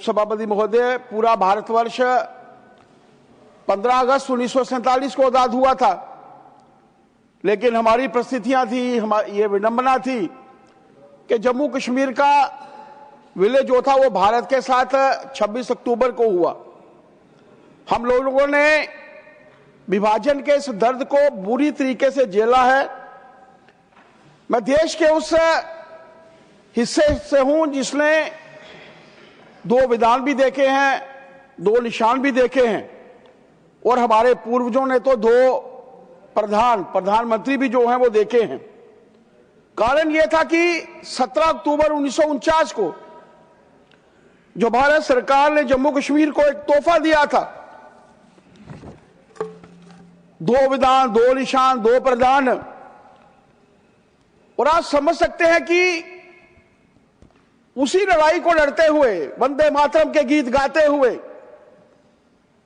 उपसभापति महोदय, पूरा भारतवर्ष 15 अगस्त 1947 को आजाद हुआ था, लेकिन हमारी परिस्थितियां थी, ये विडंबना थी कि जम्मू कश्मीर का विलय जो था वो भारत के साथ 26 अक्टूबर को हुआ। हम लोगों ने विभाजन के इस दर्द को बुरी तरीके से झेला है। मैं देश के उस हिस्से से हूं जिसने 2 विधान भी देखे हैं, 2 निशान भी देखे हैं, और हमारे पूर्वजों ने तो 2 प्रधानमंत्री भी जो हैं वो देखे हैं। कारण यह था कि 17 अक्टूबर 1949 को जो भारत सरकार ने जम्मू कश्मीर को एक तोहफा दिया था, 2 विधान, 2 निशान, 2 प्रधान, और आप समझ सकते हैं कि उसी लड़ाई को लड़ते हुए, वंदे मातरम के गीत गाते हुए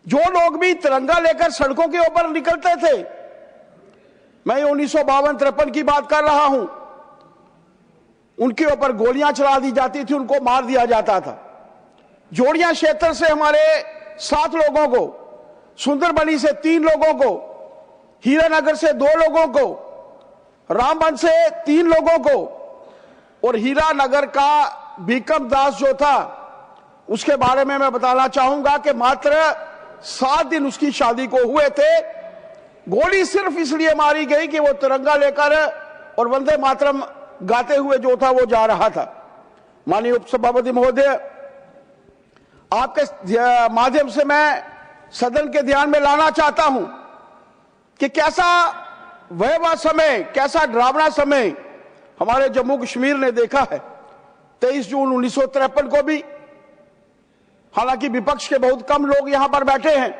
जो लोग भी तिरंगा लेकर सड़कों के ऊपर निकलते थे, मैं 1952-53 की बात कर रहा हूं, उनके ऊपर गोलियां चला दी जाती थी, उनको मार दिया जाता था। जोड़ियां क्षेत्र से हमारे 7 लोगों को, सुंदरबनी से 3 लोगों को, हीरानगर से 2 लोगों को, रामबन से 3 लोगों को, और हीरानगर का भीकम दास जो था उसके बारे में मैं बताना चाहूंगा कि मात्र 7 दिन उसकी शादी को हुए थे। गोली सिर्फ इसलिए मारी गई कि वो तिरंगा लेकर और वंदे मातरम गाते हुए जो था वो जा रहा था। माननीय उपसभापति महोदय, आपके माध्यम से मैं सदन के ध्यान में लाना चाहता हूं कि कैसा भयावह समय, कैसा डरावना समय हमारे जम्मू कश्मीर ने देखा है। 23 जून 1953 को भी, हालांकि विपक्ष के बहुत कम लोग यहां पर बैठे हैं,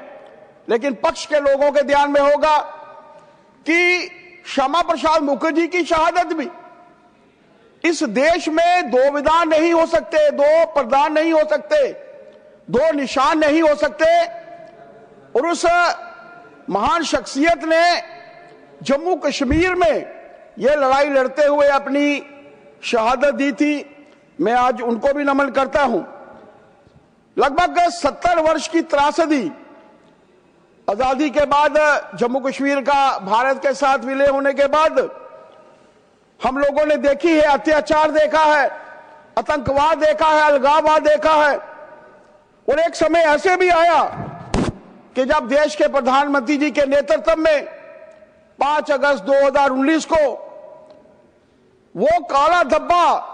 लेकिन पक्ष के लोगों के ध्यान में होगा कि श्यामा प्रसाद मुखर्जी की शहादत भी, इस देश में 2 विधान नहीं हो सकते, 2 प्रधान नहीं हो सकते, 2 निशान नहीं हो सकते, और उस महान शख्सियत ने जम्मू कश्मीर में यह लड़ाई लड़ते हुए अपनी शहादत दी थी। मैं आज उनको भी नमन करता हूं। लगभग 70 वर्ष की त्रासदी आजादी के बाद, जम्मू कश्मीर का भारत के साथ विलय होने के बाद हम लोगों ने देखी है, अत्याचार देखा है, आतंकवाद देखा है, अलगाववाद देखा है, और एक समय ऐसे भी आया कि जब देश के प्रधानमंत्री जी के नेतृत्व में 5 अगस्त 2019 को वो काला धब्बा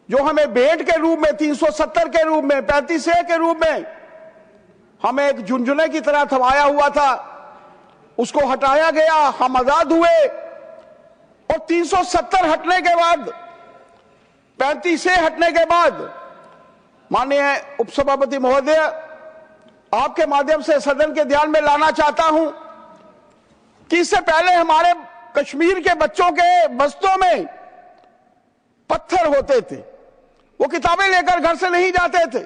जो हमें भेंट के रूप में, 370 के रूप में, 35A के रूप में हमें एक झुनझुने की तरह थमाया हुआ था, उसको हटाया गया, हम आजाद हुए। और 370 हटने के बाद, 35A हटने के बाद, माननीय उपसभापति महोदय, आपके माध्यम से सदन के ध्यान में लाना चाहता हूं कि इससे पहले हमारे कश्मीर के बच्चों के बस्तों में पत्थर होते थे, वो किताबें लेकर घर से नहीं जाते थे।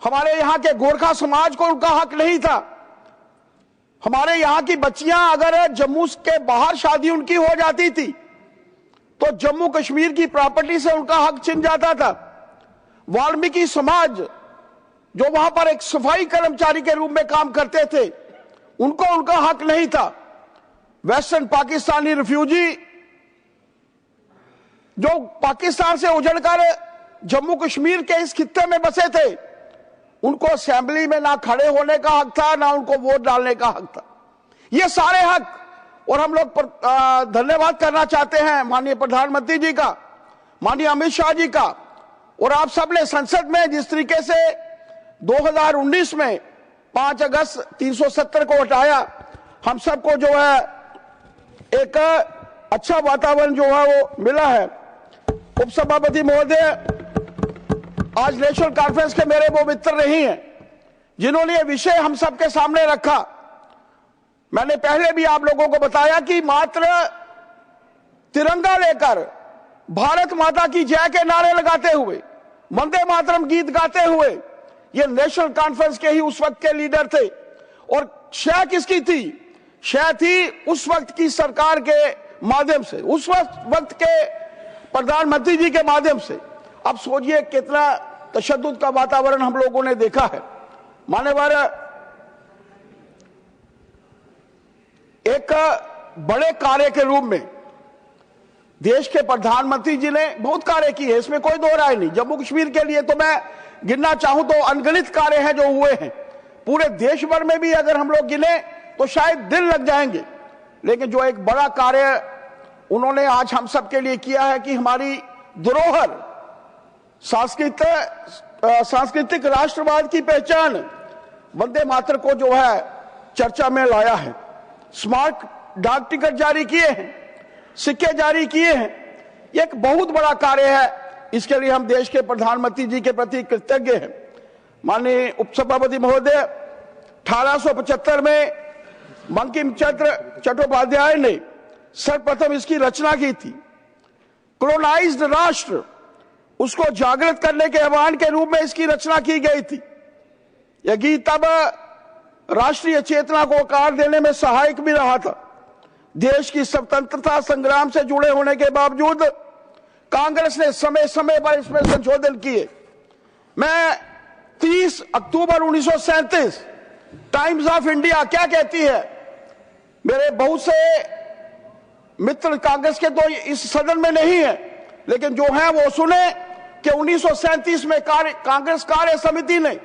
हमारे यहां के गोरखा समाज को उनका हक नहीं था। हमारे यहां की बच्चियां अगर जम्मू के बाहर शादी उनकी हो जाती थी तो जम्मू कश्मीर की प्रॉपर्टी से उनका हक छिन जाता था। वाल्मीकि समाज जो वहां पर एक सफाई कर्मचारी के रूप में काम करते थे, उनको उनका हक नहीं था। वेस्टर्न पाकिस्तानी रिफ्यूजी जो पाकिस्तान से उजड़कर जम्मू कश्मीर के इस खित्ते में बसे थे, उनको असेंबली में ना खड़े होने का हक था, ना उनको वोट डालने का हक था। ये सारे हक, और हम लोग धन्यवाद करना चाहते हैं माननीय प्रधानमंत्री जी का, माननीय अमित शाह जी का, और आप सब ने संसद में जिस तरीके से 2019 में 5 अगस्त 370 को हटाया, हम सबको जो है एक अच्छा वातावरण जो है वो मिला है। उपसभापति महोदय, आज नेशनल कॉन्फ्रेंस के मेरे वो मित्र नहीं हैं जिन्होंने ये विषय हम सबके सामने रखा। मैंने पहले भी आप लोगों को बताया कि मात्र तिरंगा लेकर भारत माता की जय के नारे लगाते हुए, वंदे मातरम गीत गाते हुए ये नेशनल कॉन्फ्रेंस के ही उस वक्त के लीडर थे। और शय किसकी थी? शय थी उस वक्त की सरकार के माध्यम से, उस वक्त के प्रधानमंत्री जी के माध्यम से। अब सोचिए कितना तशद्दुद का वातावरण हम लोगों ने देखा है। मान्यवर, एक बड़े कार्य के रूप में देश के प्रधानमंत्री जी ने बहुत कार्य किए हैं, इसमें कोई दो राय नहीं। जम्मू कश्मीर के लिए तो मैं गिनना चाहूं तो अनगिनत कार्य हैं जो हुए हैं। पूरे देश भर में भी अगर हम लोग गिने तो शायद दिन लग जाएंगे, लेकिन जो एक बड़ा कार्य उन्होंने आज हम सब के लिए किया है कि हमारी धरोहर, सांस्कृतिक राष्ट्रवाद की पहचान वंदे मातरम को जो है चर्चा में लाया है। स्मारक डाक टिकट जारी किए हैं, सिक्के जारी किए हैं। ये एक बहुत बड़ा कार्य है, इसके लिए हम देश के प्रधानमंत्री जी के प्रति कृतज्ञ हैं। माननीय उपसभापति महोदय, 1875 में बंकिम चंद्र चट्टोपाध्याय ने सर्वप्रथम इसकी रचना की थी। कॉलोनाइज्ड राष्ट्र, उसको जागृत करने के आह्वान के रूप में इसकी रचना की गई थी। यह गीत तब राष्ट्रीय चेतना को आकार देने में सहायक भी रहा था। देश की स्वतंत्रता संग्राम से जुड़े होने के बावजूद कांग्रेस ने समय समय पर इसमें संशोधन किए। मैं 30 अक्टूबर 1937 टाइम्स ऑफ इंडिया क्या कहती है, मेरे बहुत से मित्र कांग्रेस के तो इस सदन में नहीं है, लेकिन जो है वो सुने कि 1937 में कांग्रेस कार्य समिति ने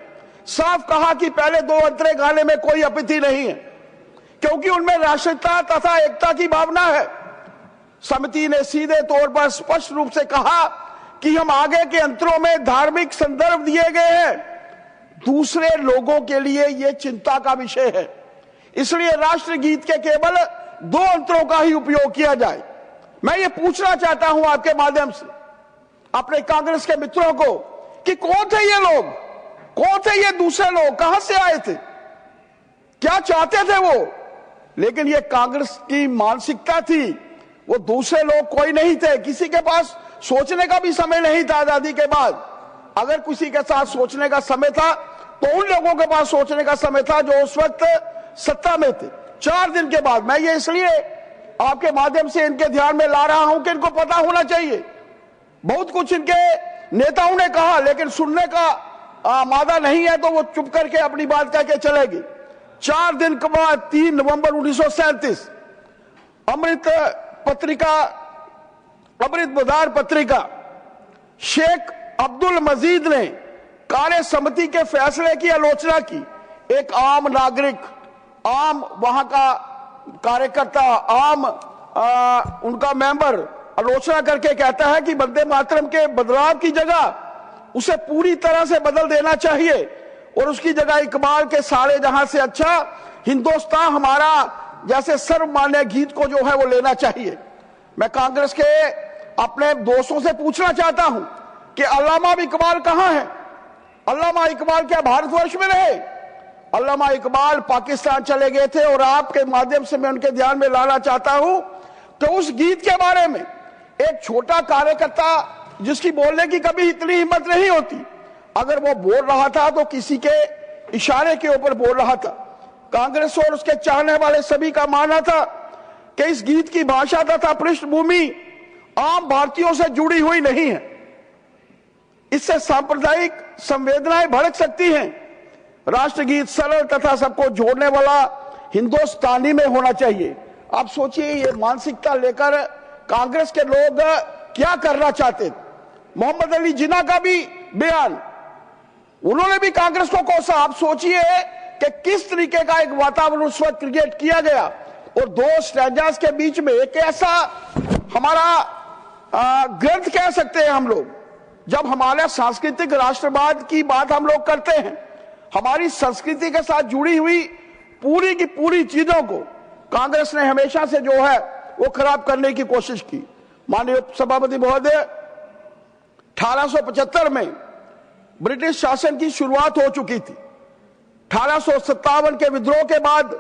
साफ कहा कि पहले दो अंतरे गाने में कोई आपत्ति नहीं है, क्योंकि उनमें राष्ट्रीयता तथा एकता की भावना है। समिति ने सीधे तौर पर स्पष्ट रूप से कहा कि हम आगे के अंतरों में धार्मिक संदर्भ दिए गए हैं, दूसरे लोगों के लिए यह चिंता का विषय है, इसलिए राष्ट्रगीत के केवल दो अंतरों का ही उपयोग किया जाए। मैं ये पूछना चाहता हूं आपके माध्यम से अपने कांग्रेस के मित्रों को कि कौन थे ये लोग, कौन थे ये दूसरे लोग, कहां से आए थे, क्या चाहते थे वो। लेकिन ये कांग्रेस की मानसिकता थी, वो दूसरे लोग कोई नहीं थे। किसी के पास सोचने का भी समय नहीं था आजादी के बाद। अगर किसी के साथ सोचने का समय था तो उन लोगों के पास सोचने का समय था जो उस वक्त सत्ता में थे। 4 दिन के बाद, मैं ये इसलिए आपके माध्यम से इनके ध्यान में ला रहा हूं कि इनको पता होना चाहिए। बहुत कुछ इनके नेताओं ने कहा, लेकिन सुनने का मादा नहीं है तो वो चुप करके अपनी बात कह के चलेगी। 4 दिन के बाद 3 नवंबर 1937 अमृत बाजार पत्रिका शेख अब्दुल मजीद ने कार्य समिति के फैसले की आलोचना की। एक आम नागरिक, आम वहां का कार्यकर्ता, आम उनका मेंबर आलोचना करके कहता है कि वंदे मातरम के बदलाव की जगह उसे पूरी तरह से बदल देना चाहिए और उसकी जगह इकबाल के सारे जहां से अच्छा हिंदुस्तान हमारा जैसे सर्वमान्य गीत को जो है वो लेना चाहिए। मैं कांग्रेस के अपने दोस्तों से पूछना चाहता हूं कि अल्लामा इकबाल कहां है? अल्लामा इकबाल क्या भारतवर्ष में रहे? अल्लामा इकबाल पाकिस्तान चले गए थे और आपके माध्यम से मैं उनके ध्यान में लाना चाहता हूं तो उस गीत के बारे में एक छोटा कार्यकर्ता जिसकी बोलने की कभी इतनी हिम्मत नहीं होती, अगर वो बोल रहा था तो किसी के इशारे के ऊपर बोल रहा था। कांग्रेस और उसके चाहने वाले सभी का मानना था कि इस गीत की भाषा तथा पृष्ठभूमि आम भारतीयों से जुड़ी हुई नहीं है, इससे सांप्रदायिक संवेदनाएं भड़क सकती हैं। राष्ट्रगीत सरल तथा सबको जोड़ने वाला हिंदुस्तानी में होना चाहिए। आप सोचिए ये मानसिकता लेकर कांग्रेस के लोग क्या करना चाहते। मोहम्मद अली जिन्ना का भी बयान, उन्होंने भी कांग्रेस को कोसा। आप सोचिए कि किस तरीके का एक वातावरण उस वक्त क्रिएट किया गया और दो स्टैंजास के बीच में एक ऐसा हमारा ग्रंथ कह सकते हैं हम लोग। जब हमारे सांस्कृतिक राष्ट्रवाद की बात हम लोग करते हैं, हमारी संस्कृति के साथ जुड़ी हुई पूरी की पूरी चीजों को कांग्रेस ने हमेशा से जो है वो खराब करने की कोशिश की। माननीय सभापति महोदय, 1875 में ब्रिटिश शासन की शुरुआत हो चुकी थी। 1857 के विद्रोह के बाद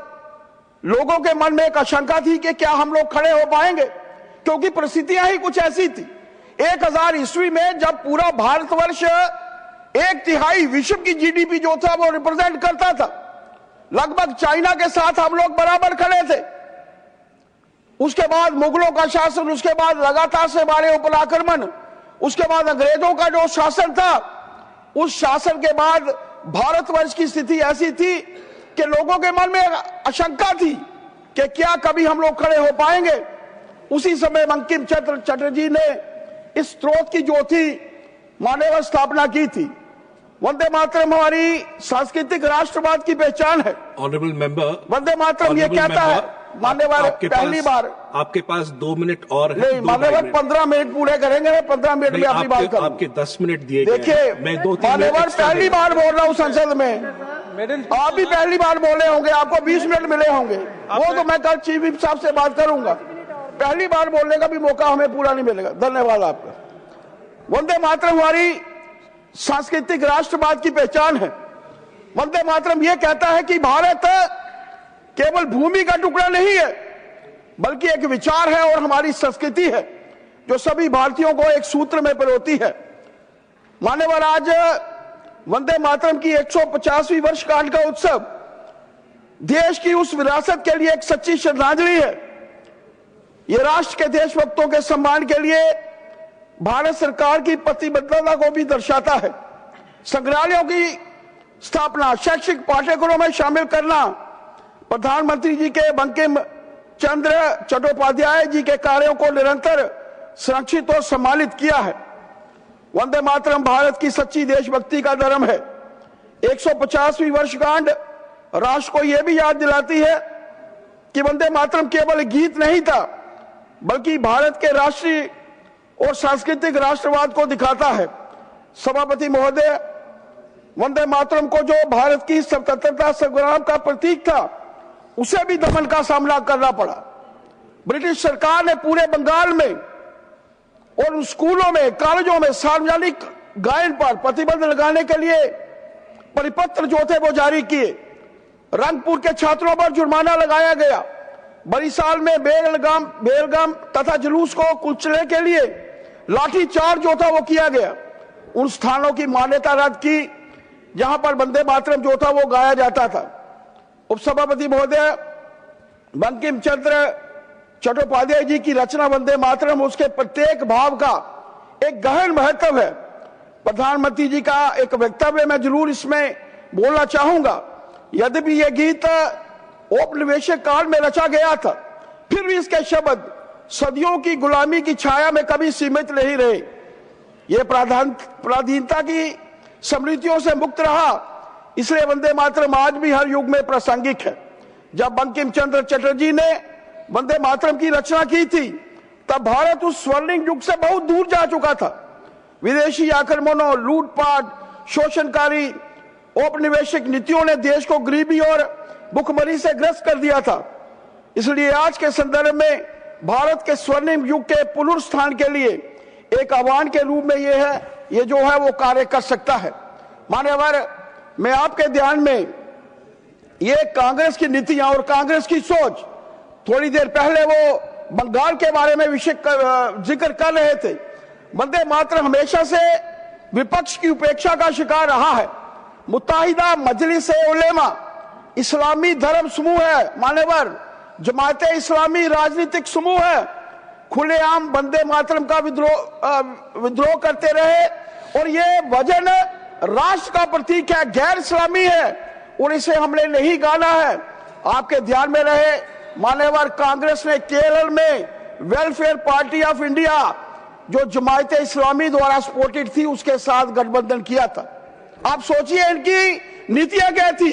लोगों के मन में एक आशंका थी कि क्या हम लोग खड़े हो पाएंगे, क्योंकि परिस्थितियां ही कुछ ऐसी थी। 1000 ईस्वी में जब पूरा भारतवर्ष 1/3 विश्व की जीडीपी जो था वो रिप्रेजेंट करता था, लगभग चाइना के साथ हम लोग बराबर खड़े थे। उसके बाद मुगलों का शासन, उसके बाद लगातार से हमारे ऊपर आक्रमण, उसके बाद अंग्रेजों का जो शासन था, उस शासन के बाद भारतवर्ष की स्थिति ऐसी थी कि लोगों के मन में आशंका थी कि क्या कभी हम लोग खड़े हो पाएंगे। उसी समय बंकिम चंद्र चटर्जी ने इस स्रोत की जो थी मानव स्थापना की थी। वंदे मातरम हमारी सांस्कृतिक राष्ट्रवाद की पहचान है। ऑनरेबल मेंबर, वंदे मातरम ये कहता है मान्यवर पहली बार आपके पास 2 मिनट और है। नहीं मान्यवर 15 मिनट पूरे करेंगे, 15 मिनट में अपनी बात करूंगा। आपके 10 मिनट दिए गए। देखिए मान्यवर पहली बार बोल रहा हूँ संसद में, आप भी पहली बार बोले होंगे, आपको 20 मिनट मिले होंगे, वो तो मैं कल चीफ विप साहब से बात करूंगा। पहली बार बोलने का भी मौका हमें पूरा नहीं मिलेगा। धन्यवाद आपका। वंदे मातरम हमारी सांस्कृतिक राष्ट्रवाद की पहचान है। वंदे मातरम यह कहता है कि भारत केवल भूमि का टुकड़ा नहीं है, बल्कि एक विचार है और हमारी संस्कृति है जो सभी भारतीयों को एक सूत्र में पिरोती है। मान्यवर, आज वंदे मातरम की 150वीं वर्षगांठ का उत्सव देश की उस विरासत के लिए एक सच्ची श्रद्धांजलि है। यह राष्ट्र के देशभक्तों के सम्मान के लिए भारत सरकार की प्रतिबद्धता को भी दर्शाता है। संग्रहालयों की स्थापना, शैक्षिक पाठ्यक्रमों में शामिल करना, प्रधानमंत्री जी के बंकिम चंद्र चट्टोपाध्याय जी के कार्यों को निरंतर संरक्षित और सम्मानित किया है। वंदे मातरम भारत की सच्ची देशभक्ति का धर्म है। 150वीं वर्षगांठ राष्ट्र को यह भी याद दिलाती है कि वंदे मातरम केवल गीत नहीं था, बल्कि भारत के राष्ट्रीय और सांस्कृतिक राष्ट्रवाद को दिखाता है। सभापति महोदय, वंदे मातरम को जो भारत की स्वतंत्रता संग्राम का प्रतीक था, उसे भी दमन का सामना करना पड़ा। ब्रिटिश सरकार ने पूरे बंगाल में और उन स्कूलों में, कॉलेजों में सार्वजनिक गायन पर प्रतिबंध लगाने के लिए परिपत्र जो थे वो जारी किए। रंगपुर के छात्रों पर जुर्माना लगाया गया। बरिसाल में बेलगाम तथा जुलूस को कुचलने के लिए लाठीचार्ज जो था वो किया गया। उन स्थानों की मान्यता रद्द की जहां पर वंदे मातरम जो था वो गाया जाता था। उपसभापति महोदय, बंकिम चंद्र चट्टोपाध्याय जी की रचना वंदे मातरम, उसके प्रत्येक भाव का एक गहन महत्व है। प्रधानमंत्री जी का एक वक्तव्य मैं जरूर इसमें बोलना चाहूंगा। यद्यपि यह गीत औपनिवेशिक काल में रचा गया था, फिर भी इसके शब्द सदियों की गुलामी की छाया में कभी सीमित नहीं रहे। यह पराधीनता की समृद्धियों से मुक्त रहा, इसलिए वंदे मातरम आज भी हर युग में प्रासंगिक है। जब बंकिम चंद्र चटर्जी ने वंदे मातरम की रचना की थी, तब भारत उस स्वर्णिम युग से बहुत दूर जा चुका था। विदेशी आक्रमणों, लूटपाट, शोषणकारी औपनिवेशिक नीतियों ने देश को गरीबी और भुखमरी से ग्रस्त कर दिया था। इसलिए आज के संदर्भ में भारत के स्वर्णिम युग के पुनरुत्थान के लिए एक आह्वान के रूप में ये जो है वो कार्य कर सकता है। मान्यवर, मैं आपके ध्यान में ये कांग्रेस की नीतियां और कांग्रेस की सोच, थोड़ी देर पहले वो बंगाल के बारे में जिक्र कर रहे थे। वंदे मातरम हमेशा से विपक्ष की उपेक्षा का शिकार रहा है। मुत्ताहिदा मजलिस-ए-उलेमा इस्लामी धर्म समूह है, मान्यवर, जमाते इस्लामी राजनीतिक समूह है, खुलेआम वंदे मातरम का विद्रोह करते रहे और ये वजन राष्ट्र का प्रतीक है, गैर इस्लामी है और इसे हमने नहीं गाना है। आपके ध्यान में रहे मान्यवर, कांग्रेस ने केरल में वेलफेयर पार्टी ऑफ इंडिया जो जमायत इस्लामी द्वारा सपोर्टेड थी उसके साथ गठबंधन किया था। आप सोचिए इनकी नीतियां क्या थी।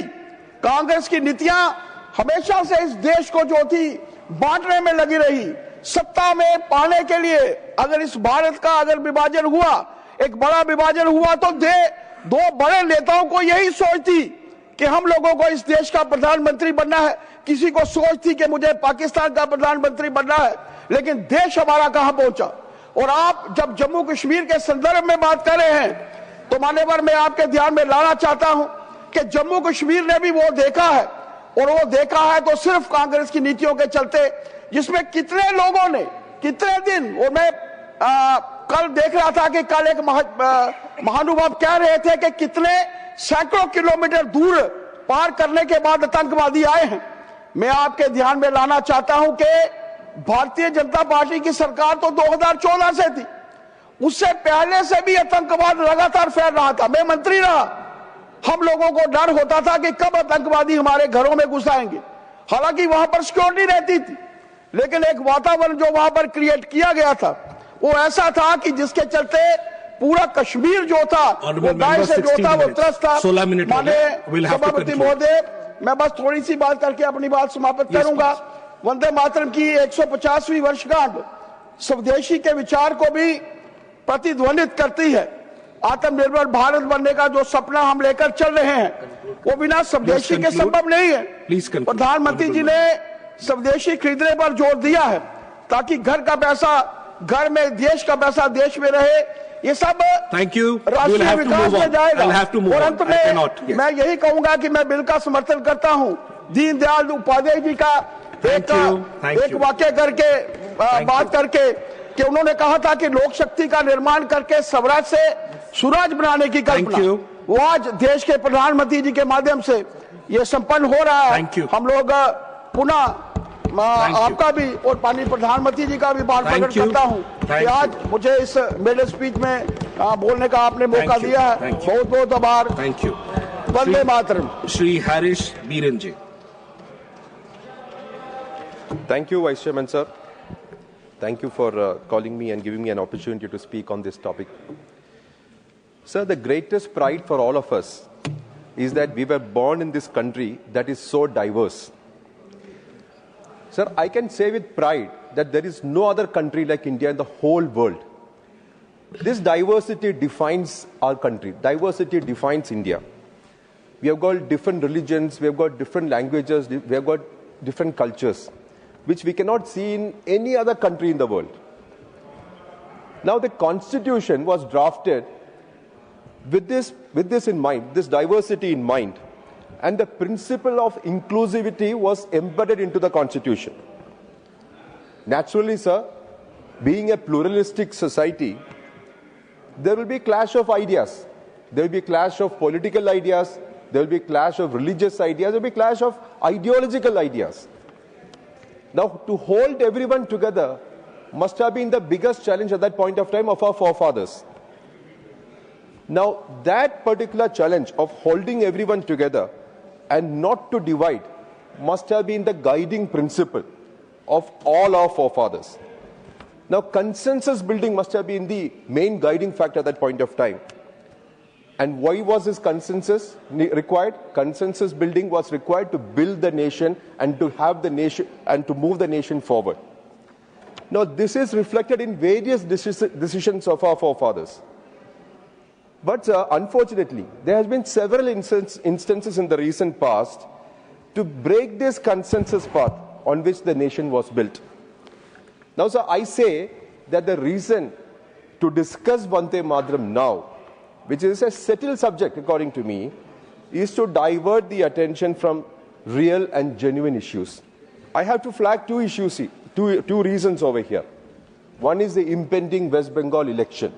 कांग्रेस की नीतियां हमेशा से इस देश को जो थी बांटने में लगी रही। सत्ता में पाने के लिए अगर इस भारत का अगर विभाजन हुआ, एक बड़ा विभाजन हुआ, तो दो बड़े नेताओं को यही सोच थी कि हम लोगों को इस देश का प्रधानमंत्री बनना है। किसी को सोच थी कि मुझे पाकिस्तान का प्रधानमंत्री बनना है, लेकिन देश हमारा कहां पहुंचा। और आप जब जम्मू कश्मीर के संदर्भ में बात कर रहे हैं, तो मान्यवर मैं आपके ध्यान में लाना चाहता हूं कि जम्मू कश्मीर ने भी वो देखा है, और वो देखा है तो सिर्फ कांग्रेस की नीतियों के चलते, जिसमें कितने लोगों ने कितने दिन, और मैं कल देख रहा था कि कल एक महानुभाव कह रहे थे कि कितने सैकड़ों किलोमीटर दूर पार करने के बाद आतंकवादी आए हैं। मैं आपके ध्यान में लाना चाहता हूं कि भारतीय जनता पार्टी की सरकार तो 2014 से थी उससे पहले से भी आतंकवाद लगातार फैल रहा था। मैं मंत्री रहा, हम लोगों को डर होता था कि कब आतंकवादी हमारे घरों में घुस आएंगे। हालांकि वहां पर सिक्योरिटी रहती थी, लेकिन एक वातावरण जो वहां पर क्रिएट किया गया था वो ऐसा था कि जिसके चलते पूरा कश्मीर जो था वो दाएं से जो था वो त्रस्त था। 16 मिनट माननीय सभापति महोदय, मैं बस थोड़ी सी बात करके अपनी बात समाप्त करूंगा। वंदे मातरम की 150वीं वर्षगांठ स्वदेशी के विचार को भी प्रतिध्वनित करती है। आत्मनिर्भर भारत बनने का जो सपना हम लेकर चल रहे हैं वो बिना स्वदेशी के संभव नहीं है। प्रधानमंत्री जी ने स्वदेशी खरीदने पर जोर दिया है ताकि घर का पैसा घर में, देश का पैसा देश में रहे। ये सब राष्ट्रीय विकास में जाएगा। और अंत में मैं यही कहूंगा कि मैं बिल का समर्थन करता हूं। दीनदयाल उपाध्याय जी का एक वाक्य करके बात करके कि उन्होंने कहा था कि लोक शक्ति का निर्माण करके स्वराज से सुराज बनाने की कल्पना, वो आज देश के प्रधानमंत्री जी के माध्यम से ये संपन्न हो रहा है। हम लोग पुनः आपका भी और माननीय प्रधानमंत्री जी का भी आभार प्रकट करता हूं कि आज मुझे इस मेडल स्पीच में बोलने का आपने मौका दिया है। बहुत बहुत आभार। वंदे मातरम। श्री हरीश बीरेन जी। Thank you, Vice Chairman, sir. Thank you for calling me and giving me an opportunity to speak on this topic. Sir, the greatest pride for all of us is that we were born in this country that is so diverse. Sir, I can say with pride that there is no other country like India in the whole world. This diversity defines our country. Diversity defines India. We have got different religions, we have got different languages, we have got different cultures, which we cannot see in any other country in the world. Now, the Constitution was drafted with this in mind, this diversity in mind, and the principle of inclusivity was embedded into the Constitution. Naturally, sir, being a pluralistic society, there will be clash of ideas. There will be clash of political ideas, there will be clash of religious ideas, there will be clash of ideological ideas. Now, to hold everyone together must have been the biggest challenge at that point of time of our forefathers. Now, that particular challenge of holding everyone together and not to divide must have been the guiding principle of all our forefathers. Now, consensus building must have been the main guiding factor at that point of time. And why was this consensus required? Consensus building was required to build the nation and to have the nation and to move the nation forward. Now, this is reflected in various decisions of our forefathers. But unfortunately, there has been several instances in the recent past to break this consensus path on which the nation was built. Now, sir, I say that the reason to discuss Vande Mataram now, which is a settled subject according to me, is to divert the attention from real and genuine issues. I have to flag two issues, two reasons over here. One is the impending West Bengal election.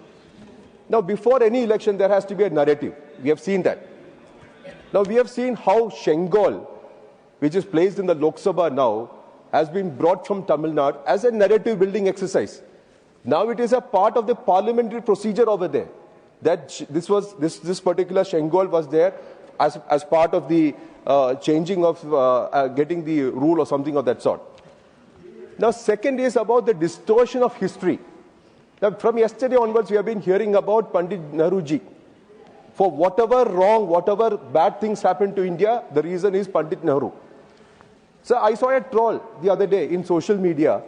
Now, before any election, there has to be a narrative. We have seen that. Now, we have seen how Shengal, which is placed in the Lok Sabha now, has been brought from Tamil Nadu as a narrative building exercise. Now it is a part of the parliamentary procedure over there. That this particular Shengal was there as part of the changing of getting the rule or something of that sort. Now, second is about the distortion of history. Now, from yesterday onwards, we have been hearing about Pandit Nehruji. For whatever wrong, whatever bad things happened to India, the reason is Pandit Nehru. So I saw a troll the other day in social media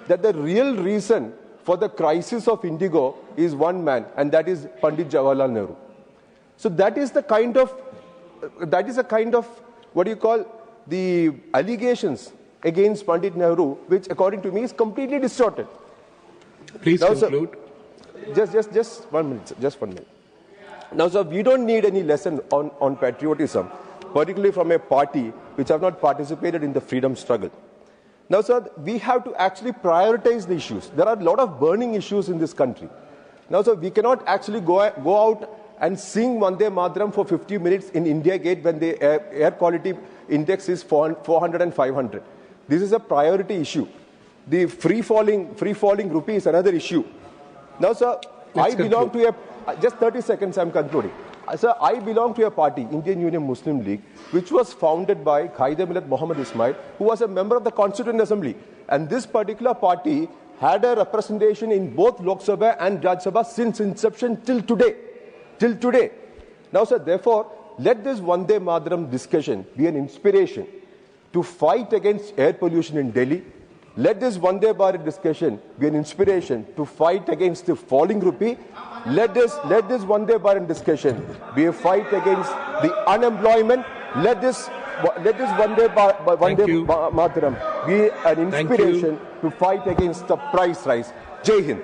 that the real reason for the crisis of Indigo is one man, and that is Pandit Jawaharlal Nehru. So that is a kind of, what do you call, the allegations against Pandit Nehru, which according to me is completely distorted. Please now, conclude. Sir, just 1 minute, just 1 minute. Now, sir, we don't need any lesson on patriotism, particularly from a party which have not participated in the freedom struggle. Now, sir, we have to actually prioritize the issues. There are a lot of burning issues in this country. Now, sir, we cannot actually go out and sing Vande Mataram for 50 minutes in India Gate when the air quality index is 400 and 500. This is a priority issue. The free falling rupee is another issue. Now, sir, I belong to just 30 seconds, I'm concluding. Sir, I belong to a party, Indian Union Muslim League, which was founded by Qaid-e-Millat Muhammad Ismail, who was a member of the Constituent Assembly. And this particular party had a representation in both Lok Sabha and Rajya Sabha since inception till today. Till today. Now, sir, therefore, let this Vande Mataram discussion be an inspiration to fight against air pollution in Delhi. Let this Vande Bharat discussion be an inspiration to fight against the falling rupee. Let this Vande Bharat discussion be a fight against the unemployment. Let this Vande Mataram be an inspiration to fight against the price rise. Jai Hind.